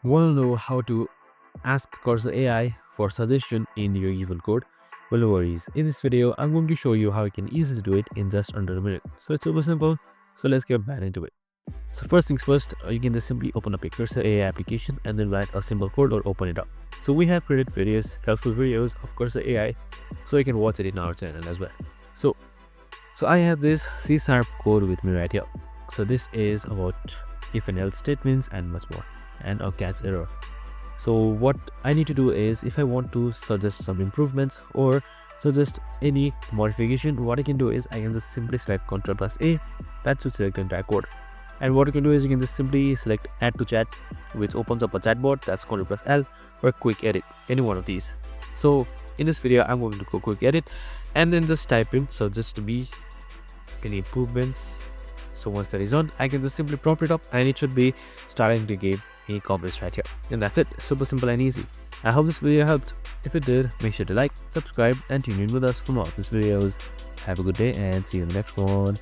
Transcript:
Want to know how to ask Cursor AI for suggestion in your given code? Well, no worries. In this video, I'm going to show you how you can easily do it in just under a minute. So it's super simple. So let's get back into it. So first things first, you can just simply open up a Cursor AI application and then write a simple code or open it up. So we have created various helpful videos of Cursor AI, so you can watch it in our channel as well. So I have this C# code with me right here. So this is about if and else statements and much more, and a catch error. So what I need to do is, if I want to suggest some improvements or suggest any modification, what I can do is I can just simply select Ctrl+A. That should select the entire code. And what you can do is you can just simply select add to chat, which opens up a chatbot. That's Ctrl+L, or quick edit, any one of these. So in this video, I'm going to go quick edit and then just type in suggest me any improvements. So once that is on, I can just simply prompt it up and it should be starting to give me comments right here. And that's it. Super simple and easy. I hope this video helped. If it did, make sure to like, subscribe and tune in with us for more of these videos. Have a good day and see you in the next one.